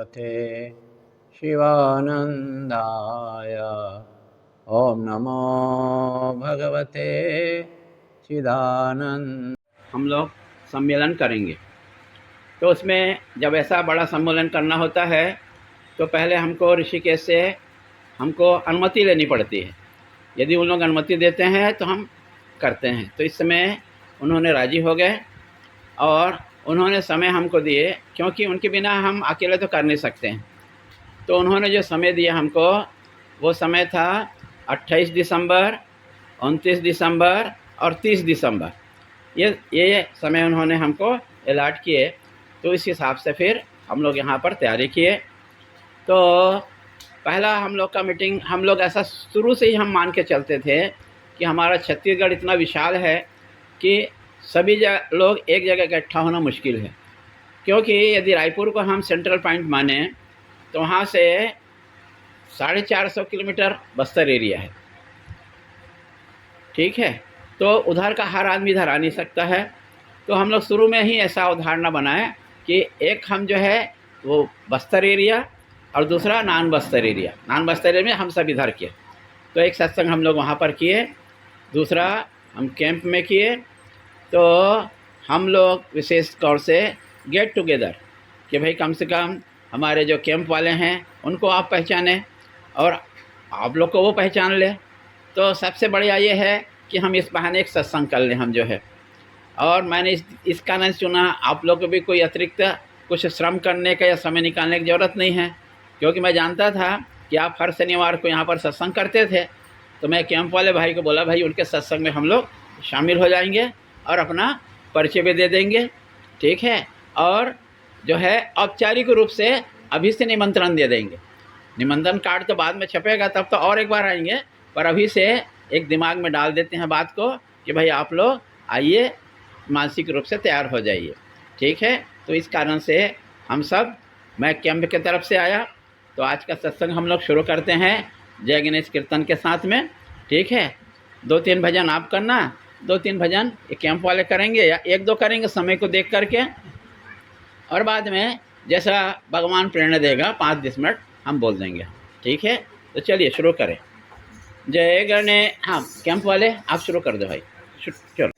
भगवते शिवानंदाय। ओम नमो भगवते चिदानंद। हम लोग सम्मेलन करेंगे, तो उसमें जब ऐसा बड़ा सम्मेलन करना होता है तो पहले हमको ऋषिकेश से हमको अनुमति लेनी पड़ती है। यदि उन लोग अनुमति देते हैं तो हम करते हैं। तो इस समय उन्होंने राज़ी हो गए और उन्होंने समय हमको दिए, क्योंकि उनके बिना हम अकेले तो कर नहीं सकते हैं। तो उन्होंने जो समय दिया हमको, वो समय था 28 दिसंबर, 29 दिसंबर और 30 दिसंबर। ये समय उन्होंने हमको अलाट किए। तो इस हिसाब से फिर हम लोग यहाँ पर तैयारी किए। तो पहला हम लोग का मीटिंग, हम लोग ऐसा शुरू से ही हम मान के चलते थे कि हमारा छत्तीसगढ़ इतना विशाल है कि सभी लोग एक जगह इकट्ठा होना मुश्किल है। क्योंकि यदि रायपुर को हम सेंट्रल पॉइंट माने तो वहाँ से 450 किलोमीटर बस्तर एरिया है, ठीक है। तो उधर का हर आदमी इधर आ नहीं सकता है। तो हम लोग शुरू में ही ऐसा अवधारणा बनाए कि एक हम जो है वो बस्तर एरिया और दूसरा non Bastar area. Non Bastar area में हम सब इधर किए। तो एक सत्संग हम लोग वहाँ पर किए, दूसरा हम कैंप में किए। तो हम लोग विशेष तौर से गेट टुगेदर कि भाई कम से कम हमारे जो कैंप वाले हैं उनको आप पहचानें और आप लोग को वो पहचान ले। तो सबसे बढ़िया ये है कि हम इस बहाने एक सत्संग कर लें हम जो है। और मैंने इस कारण चुना, आप लोग को भी कोई अतिरिक्त कुछ श्रम करने का या समय निकालने की ज़रूरत नहीं है, क्योंकि मैं जानता था कि आप हर शनिवार को यहाँ पर सत्संग करते थे। तो मैं कैंप वाले भाई को बोला, भाई उनके सत्संग में हम लोग शामिल हो जाएंगे और अपना परिचय भी दे देंगे, ठीक है। और जो है औपचारिक रूप से अभी से निमंत्रण दे देंगे। निमंत्रण कार्ड तो बाद में छपेगा, तब तो और एक बार आएंगे, पर अभी से एक दिमाग में डाल देते हैं बात को कि भाई आप लोग आइए, मानसिक रूप से तैयार हो जाइए, ठीक है। तो इस कारण से हम सब, मैं कैंप की तरफ से आया। तो आज का सत्संग हम लोग शुरू करते हैं जय गणेश कीर्तन के साथ में, ठीक है। 2-3 भजन आप करना, 2-3 भजन ये कैंप वाले करेंगे या 1-2 करेंगे समय को देख करके, और बाद में जैसा भगवान प्रेरणा देगा 5-10 मिनट हम बोल देंगे, ठीक है। तो चलिए शुरू करें। जय गणेश। हाँ, कैंप वाले आप शुरू कर दो भाई, चलो।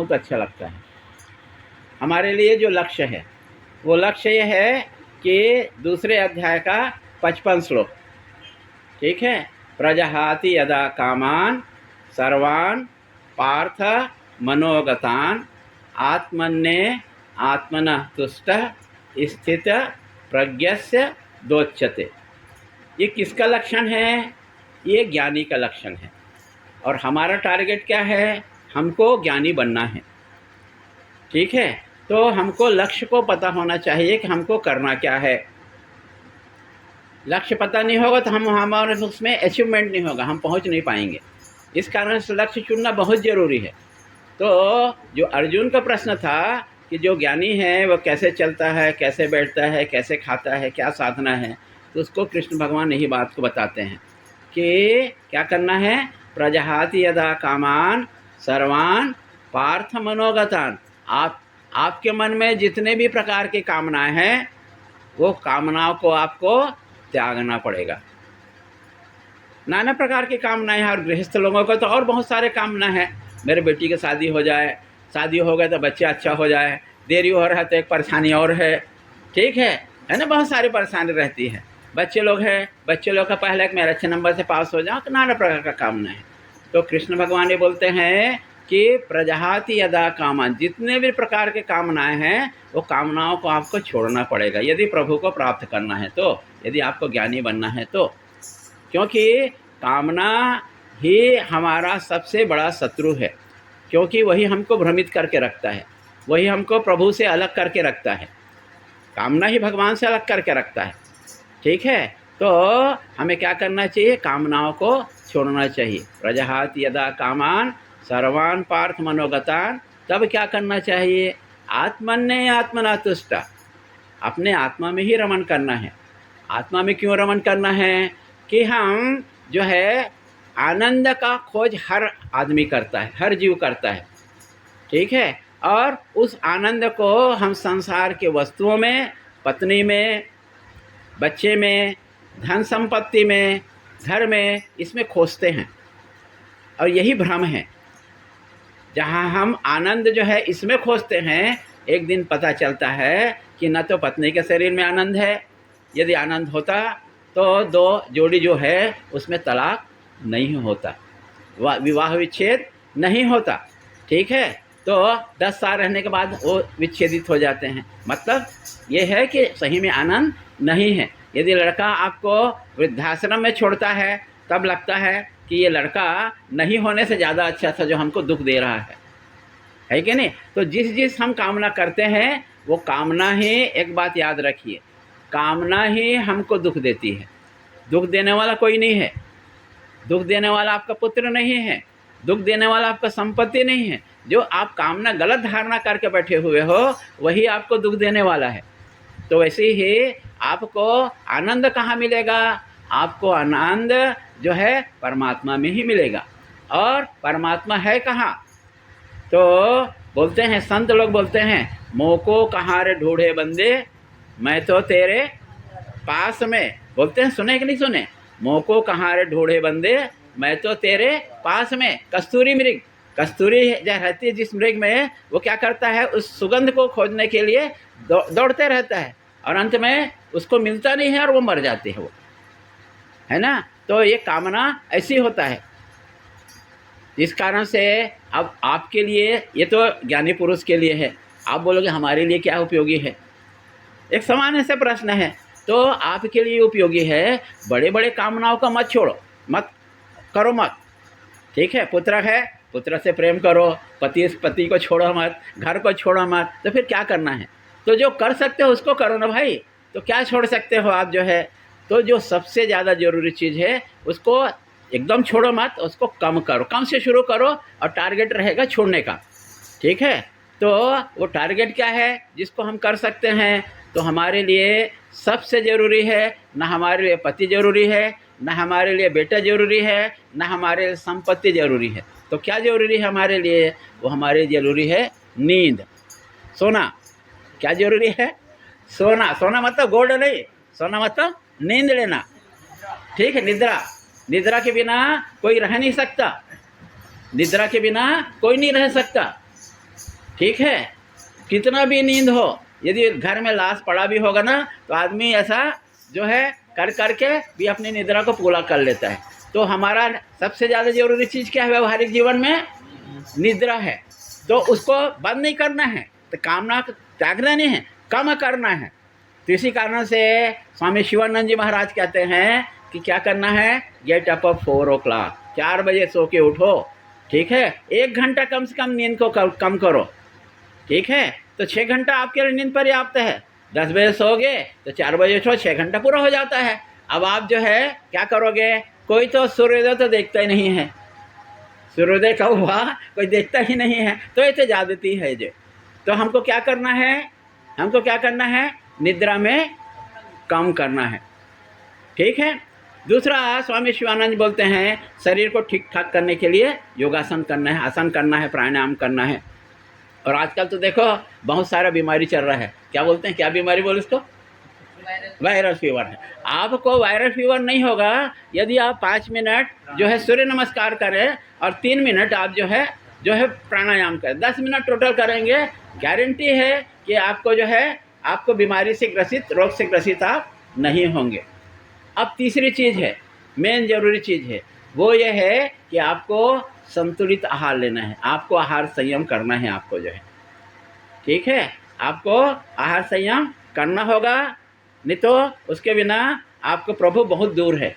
बहुत अच्छा लगता है। हमारे लिए जो लक्ष्य है वो लक्ष्य ये है कि दूसरे अध्याय का 55 श्लोक, ठीक है। प्रजहाति यदा कामान सर्वान् पार्थ मनोगतान् आत्मन्ये आत्मनः तुष्टः स्थित प्रज्ञस्य दोच्यते। ये किसका लक्षण है? ये ज्ञानी का लक्षण है। और हमारा टारगेट क्या है? हमको ज्ञानी बनना है, ठीक है। तो हमको लक्ष्य को पता होना चाहिए कि हमको करना क्या है। लक्ष्य पता नहीं होगा तो हमारे उसमें अचीवमेंट नहीं होगा, हम पहुंच नहीं पाएंगे। इस कारण से लक्ष्य चुनना बहुत ज़रूरी है। तो जो अर्जुन का प्रश्न था कि जो ज्ञानी है वो कैसे चलता है, कैसे बैठता है, कैसे खाता है, क्या साधना है, तो उसको कृष्ण भगवान यही बात को बताते हैं कि क्या करना है। प्रजहाति यदा कामान सर्वान् पार्थ मनोगतान्। आपके मन में जितने भी प्रकार की कामनाएं हैं वो कामनाओं को आपको त्यागना पड़ेगा। नाना प्रकार की कामनाएं हैं, और गृहस्थ लोगों को तो और बहुत सारे कामना है। मेरे बेटी की शादी हो जाए, शादी हो गए तो बच्चा अच्छा हो जाए, देरी हो रहा है तो एक परेशानी और है, ठीक है ना। बहुत सारी परेशानी रहती है। बच्चे लोग हैं, बच्चे लोग का पहले कि मेरे अच्छे नंबर से पास हो जाओ, तो नाना प्रकार का कामना है। तो कृष्ण भगवान ये बोलते हैं कि प्रजहाति यदा कामान, जितने भी प्रकार के कामनाएं हैं वो कामनाओं को आपको छोड़ना पड़ेगा यदि प्रभु को प्राप्त करना है तो, यदि आपको ज्ञानी बनना है तो। क्योंकि कामना ही हमारा सबसे बड़ा शत्रु है, क्योंकि वही हमको भ्रमित करके रखता है, वही हमको प्रभु से अलग करके रखता है। कामना ही भगवान से अलग करके रखता है, ठीक है। तो हमें क्या करना चाहिए? कामनाओं को छोड़ना चाहिए। प्रजहाति यदा कामान सर्वान् पार्थ मनोगतान्। तब क्या करना चाहिए? आत्मन्ये आत्मना तुष्टा। अपने आत्मा में ही रमण करना है। आत्मा में क्यों रमण करना है? कि हम जो है आनंद का खोज हर आदमी करता है, हर जीव करता है, ठीक है। और उस आनंद को हम संसार के वस्तुओं में, पत्नी में, बच्चे में, धन संपत्ति में, घर में, इसमें खोजते हैं। और यही भ्रम है। जहाँ हम आनंद जो है इसमें खोजते हैं, एक दिन पता चलता है कि न तो पत्नी के शरीर में आनंद है। यदि आनंद होता तो दो जोड़ी जो है उसमें तलाक नहीं होता, विवाह विच्छेद नहीं होता, ठीक है। तो 10 साल रहने के बाद वो विच्छेदित हो जाते हैं। मतलब ये है कि सही में आनंद नहीं है। यदि लड़का आपको वृद्धाश्रम में छोड़ता है तब लगता है कि ये लड़का नहीं होने से ज़्यादा अच्छा था जो हमको दुख दे रहा है कि नहीं। तो जिस हम कामना करते हैं वो कामना ही, एक बात याद रखिए, कामना ही हमको दुख देती है। दुख देने वाला कोई नहीं है। दुख देने वाला आपका पुत्र नहीं है, दुख देने वाला आपका संपत्ति नहीं है। जो आप कामना गलत धारणा करके बैठे हुए हो वही आपको दुख देने वाला है। तो वैसे ही आपको आनंद कहाँ मिलेगा? आपको आनंद जो है परमात्मा में ही मिलेगा। और परमात्मा है कहाँ? तो बोलते हैं, संत लोग बोलते हैं, मोको कहाँ रे ढूढ़े बंदे, मैं तो तेरे पास में। बोलते हैं, सुने कि नहीं सुने? मोको कहाँ रे ढूढ़े बंदे, मैं तो तेरे पास में। कस्तूरी मृग, कस्तूरी जो रहती है जिस मृग में, वो क्या करता है? उस सुगंध को खोजने के लिए दौड़ते रहता है और अंत में उसको मिलता नहीं है और वो मर जाते हैं, वो है ना। तो ये कामना ऐसी होता है। इस कारण से अब आपके लिए, ये तो ज्ञानी पुरुष के लिए है, आप बोलोगे हमारे लिए क्या उपयोगी है? एक सामान्य से प्रश्न है। तो आपके लिए उपयोगी है, बड़े बड़े कामनाओं का मत छोड़ो, मत करो मत, ठीक है। पुत्र है, पुत्र से प्रेम करो, पति को छोड़ो मत, घर को छोड़ो मत। तो फिर क्या करना है? तो जो कर सकते हो उसको करो ना भाई। तो क्या छोड़ सकते हो आप जो है? तो जो सबसे ज़्यादा ज़रूरी चीज़ है उसको एकदम छोड़ो मत, उसको कम करो, कम से शुरू करो और टारगेट रहेगा छोड़ने का, ठीक है। तो वो टारगेट क्या है जिसको हम कर सकते हैं? तो हमारे लिए सबसे ज़रूरी है, ना हमारे लिए पति ज़रूरी है, ना हमारे लिए बेटा ज़रूरी है, ना हमारे लिए संपत्ति ज़रूरी है। तो क्या ज़रूरी है हमारे लिए? वो हमारे ज़रूरी है नींद, सोना। क्या ज़रूरी है? सोना। सोना मतलब गोल्ड नहीं, सोना मतलब नींद लेना, ठीक है। निद्रा, निद्रा के बिना कोई रह नहीं सकता, निद्रा के बिना कोई नहीं रह सकता। ठीक है, कितना भी नींद हो, यदि घर में लाश पड़ा भी होगा ना तो आदमी ऐसा जो है कर करके भी अपनी निद्रा को पूरा कर लेता है। तो हमारा सबसे ज़्यादा ज़रूरी चीज़ क्या है व्यवहारिक जीवन में? निद्रा है। तो उसको बंद नहीं करना है, तो कामना त्यागना नहीं है, कम करना है। तो इसी कारण से स्वामी शिवानंद जी महाराज कहते हैं कि क्या करना है? गेट अप 4 o'clock, 4 बजे सो के उठो। ठीक है, 1 घंटा कम से कम नींद को कम करो। ठीक है, तो 6 घंटा आपके लिए नींद पर्याप्त है। 10 बजे सोओगे तो 4 बजे उठो, 6 घंटा पूरा हो जाता है। अब आप जो है क्या करोगे? कोई तो सूर्योदय तो देखता ही नहीं है, सूर्योदय कब हुआ कोई देखता ही नहीं है, तो ये तो ज्यादती है जो। तो हमको क्या करना है? हमको क्या करना है? निद्रा में कम करना है। ठीक है। दूसरा, स्वामी शिवानंद बोलते हैं शरीर को ठीक ठाक करने के लिए योगासन करना है, आसन करना है, प्राणायाम करना है। और आजकल तो देखो बहुत सारा बीमारी चल रहा है। क्या बोलते हैं, क्या बीमारी बोले इसको? वायरल फीवर है। आपको वायरल फीवर नहीं होगा यदि आप 5 मिनट जो है सूर्य नमस्कार करें और 3 मिनट आप जो है प्राणायाम करें। 10 मिनट टोटल करेंगे, गारंटी है कि आपको जो है आपको बीमारी से ग्रसित, रोग से ग्रसित आप नहीं होंगे। अब तीसरी चीज़ है, मेन जरूरी चीज़ है, वो ये है कि आपको संतुलित आहार लेना है, आपको आहार संयम करना है आपको जो है। ठीक है, आपको आहार संयम करना होगा, नहीं तो उसके बिना आपको प्रभु बहुत दूर है।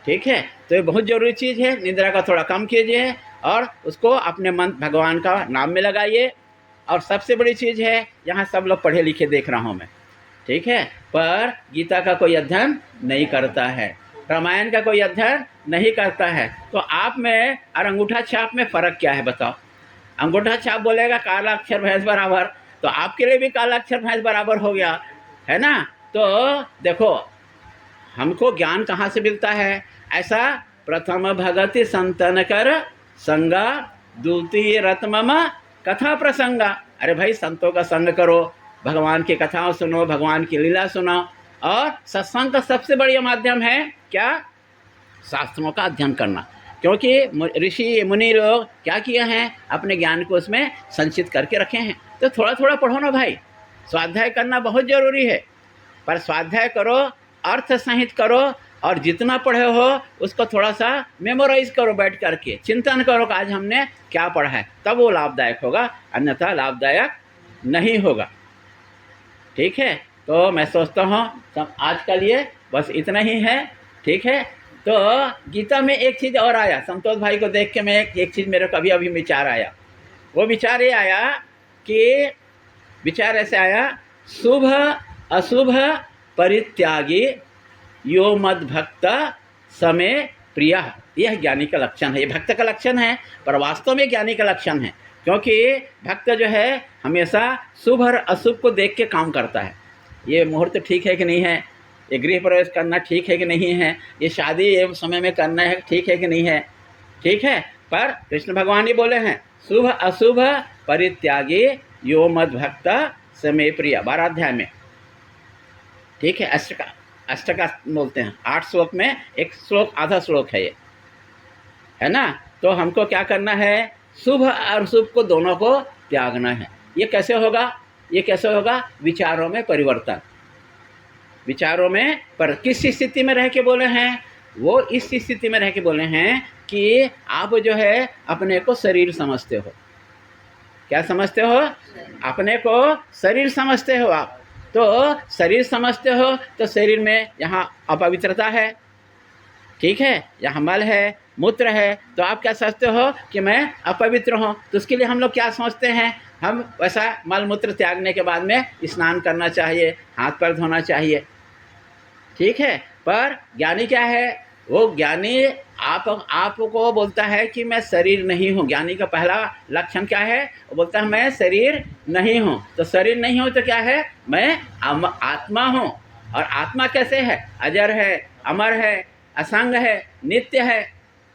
ठीक है, तो ये बहुत ज़रूरी चीज़ है। निद्रा का थोड़ा कम कीजिए और उसको अपने मन भगवान का नाम में लगाइए। और सबसे बड़ी चीज़ है, यहाँ सब लोग पढ़े लिखे देख रहा हूँ मैं, ठीक है, पर गीता का कोई अध्ययन नहीं करता है, रामायण का कोई अध्ययन नहीं करता है। तो आप में और अंगूठा छाप में फ़र्क क्या है बताओ? अंगूठा छाप बोलेगा काला अक्षर भैंस बराबर, तो आपके लिए भी काला अक्षर भैंस बराबर हो गया, है ना? तो देखो हमको ज्ञान कहाँ से मिलता है? ऐसा प्रथम भगति संतन कर संगा, द्वितीय रत्मम कथा प्रसंगा। अरे भाई, संतों का संग करो, भगवान की कथाओं सुनो, भगवान की लीला सुनो। और सत्संग का सबसे बढ़िया माध्यम है क्या? शास्त्रों का अध्ययन करना। क्योंकि ऋषि मुनि लोग क्या किए हैं? अपने ज्ञान को उसमें संचित करके रखे हैं। तो थोड़ा थोड़ा पढ़ो ना भाई, स्वाध्याय करना बहुत ज़रूरी है, पर स्वाध्याय करो, अर्थ सहित करो, और जितना पढ़े हो उसको थोड़ा सा मेमोराइज करो, बैठ करके चिंतन करो कि आज हमने क्या पढ़ा है, तब वो लाभदायक होगा, अन्यथा लाभदायक नहीं होगा। ठीक है, तो मैं सोचता हूँ सब आज के लिए बस इतना ही है। ठीक है, तो गीता में एक चीज़ और आया, संतोष भाई को देख के मैं एक चीज़ मेरे को अभी विचार आया। वो विचार ये आया कि विचार ऐसे आया, शुभ अशुभ परित्यागी यो मद भक्त समय प्रिय। यह ज्ञानी का लक्षण है, ये भक्त का लक्षण है, पर वास्तव में ज्ञानी का लक्षण है। क्योंकि भक्त जो है हमेशा शुभ और अशुभ को देख के काम करता है। ये मुहूर्त ठीक है कि नहीं है, ये गृह प्रवेश करना ठीक है कि नहीं है, ये शादी ये समय में करना है ठीक है कि नहीं है। ठीक है, पर कृष्ण भगवान ही बोले हैं शुभ अशुभ परित्यागी यो मद भक्त समय प्रिय, 12 अध्याय में। ठीक है, अष्टका बोलते हैं, 8 श्लोक में एक श्लोक, आधा श्लोक है ये, है ना? तो हमको क्या करना है? शुभ और शुभ को दोनों को त्यागना है। ये कैसे होगा? ये कैसे होगा? विचारों में परिवर्तन। विचारों में पर किस स्थिति में रह के बोले हैं? वो इस स्थिति में रह के बोले हैं कि आप जो है अपने को शरीर समझते हो। क्या समझते हो? अपने को शरीर समझते हो आप। तो शरीर समझते हो तो शरीर में यहाँ अपवित्रता है, ठीक है, यहाँ मल है, मूत्र है, तो आप क्या सोचते हो कि मैं अपवित्र हूँ। तो उसके लिए हम लोग क्या सोचते हैं? हम वैसा मल मूत्र त्यागने के बाद में स्नान करना चाहिए, हाथ पैर धोना चाहिए। ठीक है, पर ज्ञानी क्या है? वो ज्ञानी आपको बोलता है कि मैं शरीर नहीं हूँ। ज्ञानी का पहला लक्षण क्या है? वो बोलता है मैं शरीर नहीं हूँ। तो शरीर नहीं हूँ तो क्या है? मैं आत्मा हूँ। और आत्मा कैसे है? अजर है, अमर है, असंग है, नित्य है।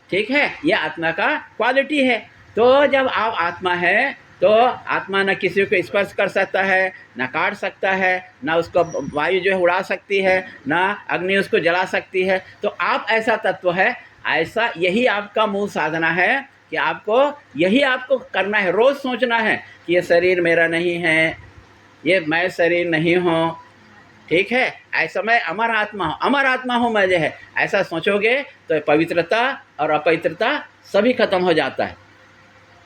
ठीक है, ये आत्मा का क्वालिटी है। तो जब आप आत्मा है तो आत्मा न किसी को स्पर्श कर सकता है, न काट सकता है, न उसको वायु जो है उड़ा सकती है, न अग्नि उसको जला सकती है। तो आप ऐसा तत्व है, ऐसा यही आपका मूल साधना है। कि आपको यही आपको करना है, रोज़ सोचना है कि ये शरीर मेरा नहीं है, ये मैं शरीर नहीं हूँ, ठीक है, ऐसा मैं अमर आत्मा हूँ, अमर आत्मा हूँ मैं जो है, ऐसा सोचोगे तो पवित्रता और अपवित्रता सभी खत्म हो जाता है।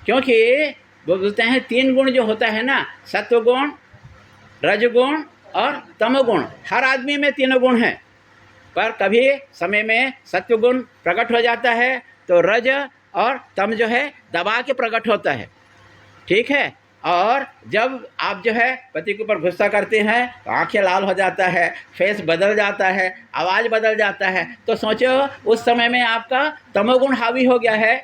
क्योंकि वो बोलते हैं 3 गुण जो होता है ना, सत्वगुण, रजगुण और तमोगुण, हर आदमी में 3 गुण हैं, पर कभी समय में सत्वगुण प्रकट हो जाता है तो रज और तम जो है दबा के प्रकट होता है, ठीक है। और जब आप जो है पति के ऊपर गुस्सा करते हैं तो आंखें लाल हो जाता है, फेस बदल जाता है, आवाज़ बदल जाता है, तो सोचो उस समय में आपका तमोगुण हावी हो गया है,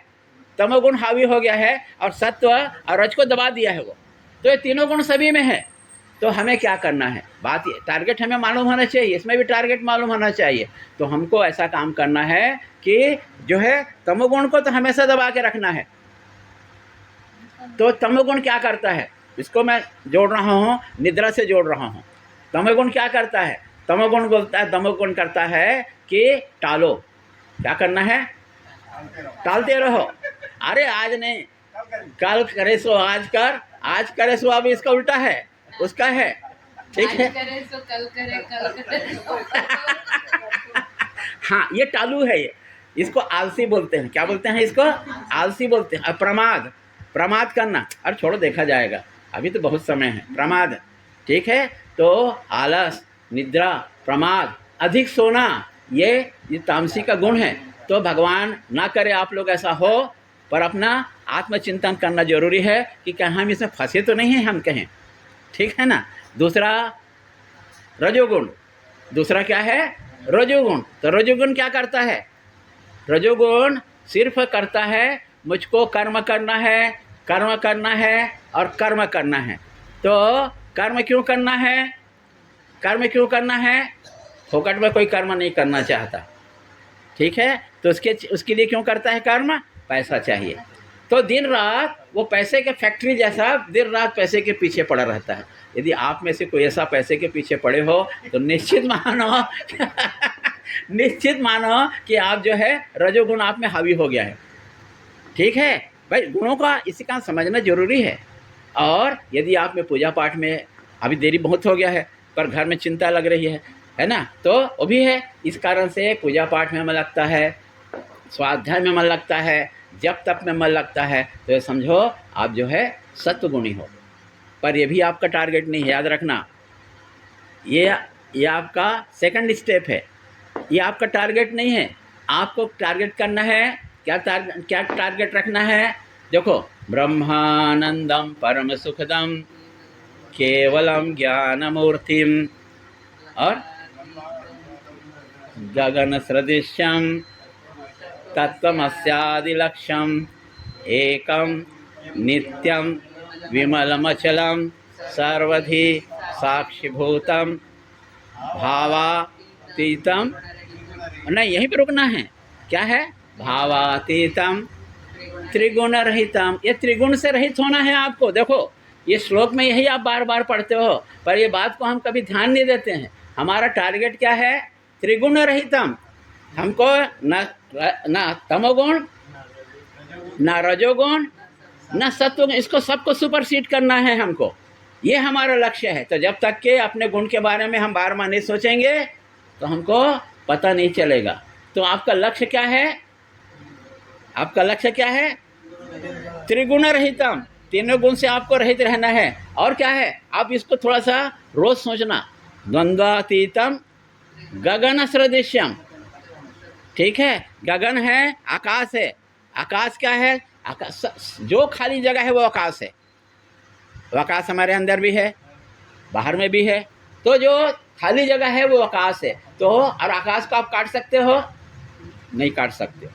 तमोगुण हावी हो गया है और सत्व और रज को दबा दिया है वो। तो ये तीनों गुण सभी में है। तो हमें क्या करना है, बात ये, टारगेट हमें मालूम होना चाहिए, इसमें भी टारगेट मालूम होना चाहिए। तो हमको ऐसा काम करना है कि जो है तमोगुण को तो हमेशा दबा के रखना है। तो तमोगुण क्या करता है, इसको मैं जोड़ रहा हूँ, निद्रा से जोड़ रहा हूँ। तमोगुण क्या करता है, तमोगुण बोलता है, तमोगुण करता है कि टालो, क्या करना है, टालते रहो। अरे आज नहीं, कल करे सो आज कर, आज करे सो, अब इसका उल्टा है, उसका है, ठीक है। करे सो कल करे, कल करे हाँ, ये टालू है, ये इसको आलसी बोलते हैं। क्या बोलते हैं इसको, आलसी बोलते हैं। प्रमाद, प्रमाद करना, अरे छोड़ो देखा जाएगा, अभी तो बहुत समय है, प्रमाद, ठीक है। तो आलस, निद्रा, प्रमाद, अधिक सोना, ये तामसी का गुण है। तो भगवान ना करे आप लोग ऐसा हो, पर अपना आत्मचिंतन करना जरूरी है कि क्या हम इसमें फंसे तो नहीं हैं, हम कहें, ठीक है ना। दूसरा रजोगुण, दूसरा क्या है, रजोगुण। तो रजोगुण क्या करता है, रजोगुण सिर्फ करता है मुझको कर्म करना है, कर्म करना है और कर्म करना है। तो कर्म क्यों करना है, कर्म क्यों करना है, फोकट में कोई कर्म नहीं करना चाहता, ठीक है। तो उसके लिए क्यों करता है कर्म, पैसा चाहिए। तो दिन रात वो पैसे के फैक्ट्री जैसा दिन रात पैसे के पीछे पड़ा रहता है। यदि आप में से कोई ऐसा पैसे के पीछे पड़े हो तो निश्चित मानो निश्चित मानो कि आप जो है रजोगुण आप में हावी हो गया है, ठीक है भाई। गुणों का इसी का समझना जरूरी है। और यदि आप में पूजा पाठ में अभी देरी बहुत हो गया है, पर घर में चिंता लग रही है ना, तो वो भी है। इस कारण से पूजा पाठ में मन लगता है, स्वाध्याय में मन लगता है, जब तप में मन लगता है, तो ये समझो आप जो है सत्वगुणी हो। पर ये भी आपका टारगेट नहीं है, याद रखना। ये आपका सेकंड स्टेप है, ये आपका टारगेट नहीं है। आपको टारगेट करना है, क्या टारगेट रखना है, देखो, ब्रह्मानंदम परम सुखदम केवलम ज्ञानमूर्तिम और गगन सदृश्यम तत्त्वमस्यादिलक्ष्यम एकम नित्यम विमलमचलम सर्वधि साक्षिभूतम भावातीतम, नहीं यहीं पे रुकना है, क्या है, भावातीतम त्रिगुण रहितम। ये त्रिगुण से रहित होना है आपको। देखो ये श्लोक में यही आप बार बार पढ़ते हो, पर ये बात को हम कभी ध्यान नहीं देते हैं। हमारा टारगेट क्या है, त्रिगुण रहितम। हमको न तमोगुण, न रजोगुण, न सत्वगुण, इसको सबको सुपरसीड करना है हमको, ये हमारा लक्ष्य है। तो जब तक के अपने गुण के बारे में हम बार बार नहीं सोचेंगे तो हमको पता नहीं चलेगा। तो आपका लक्ष्य क्या है, आपका लक्ष्य क्या है, त्रिगुण रहितम, तीनों गुण से आपको रहित रहना है। और क्या है, आप इसको थोड़ा सा रोज सोचना, द्वंद्वातीतम गगन सदृश्यम, ठीक है। गगन है, आकाश है, आकाश क्या है, आकाश जो खाली जगह है वो आकाश है। वो आकाश हमारे अंदर भी है, बाहर में भी है। तो जो खाली जगह है वो आकाश है। तो और आकाश को आप काट सकते हो, नहीं काट सकते।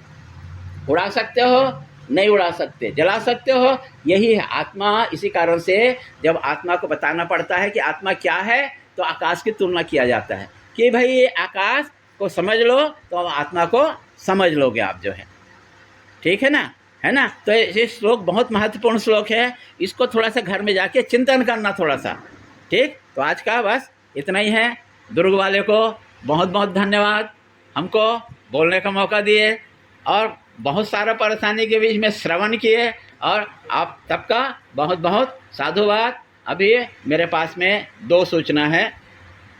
उड़ा सकते हो, नहीं उड़ा सकते। जला सकते हो, यही है आत्मा। इसी कारण से जब आत्मा को बताना पड़ता है कि आत्मा क्या है, तो आकाश की तुलना किया जाता है कि भाई ये आकाश को समझ लो तो आत्मा को समझ लोगे आप जो है, ठीक है ना, है ना। तो ये श्लोक बहुत महत्वपूर्ण श्लोक है, इसको थोड़ा सा घर में जाके चिंतन करना थोड़ा सा, ठीक। तो आज का बस इतना ही है। दुर्ग वाले को बहुत बहुत धन्यवाद, हमको बोलने का मौका दिए। और बहुत सारा परेशानी के बीच में श्रवण किए और आप सबका बहुत बहुत साधुवाद। अभी मेरे पास में 2 सूचना है,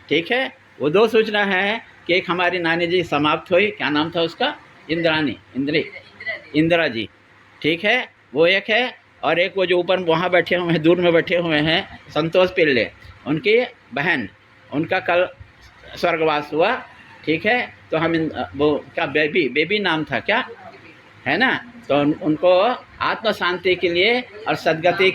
ठीक है। वो 2 सूचना है कि एक हमारी नानी जी समाप्त हुई, क्या नाम था उसका, इंदिरा जी, ठीक है, वो एक है। और एक वो जो ऊपर वहाँ बैठे हुए हैं, दूर में बैठे हुए हैं, संतोष पिल्ले, उनकी बहन, उनका कल स्वर्गवास हुआ, ठीक है। तो हम वो क्या बेबी नाम था क्या, है ना। तो उनको आत्म शांति के लिए और सद्गति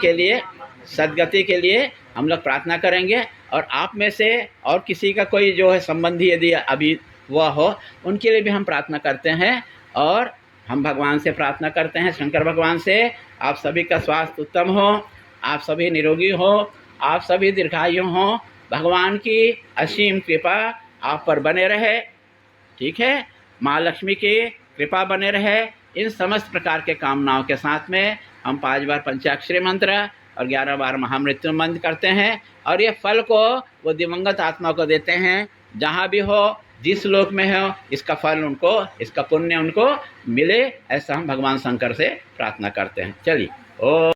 के लिए हम लोग प्रार्थना करेंगे। और आप में से और किसी का कोई जो है संबंधी यदि अभी हुआ हो, उनके लिए भी हम प्रार्थना करते हैं। और हम भगवान से प्रार्थना करते हैं, शंकर भगवान से, आप सभी का स्वास्थ्य उत्तम हो, आप सभी निरोगी हो, आप सभी दीर्घायु हो, भगवान की असीम कृपा आप पर बने रहे, ठीक है। माँ लक्ष्मी की कृपा बने रहे। इन समस्त प्रकार के कामनाओं के साथ में हम 5 बार पंचाक्षरी मंत्र और 11 बार महामृत्यु मंत्र करते हैं। और ये फल को वो दिवंगत आत्मा को देते हैं, जहाँ भी हो, जिस लोक में हो, इसका फल उनको, इसका पुण्य उनको मिले, ऐसा हम भगवान शंकर से प्रार्थना करते हैं। चलिए, ओ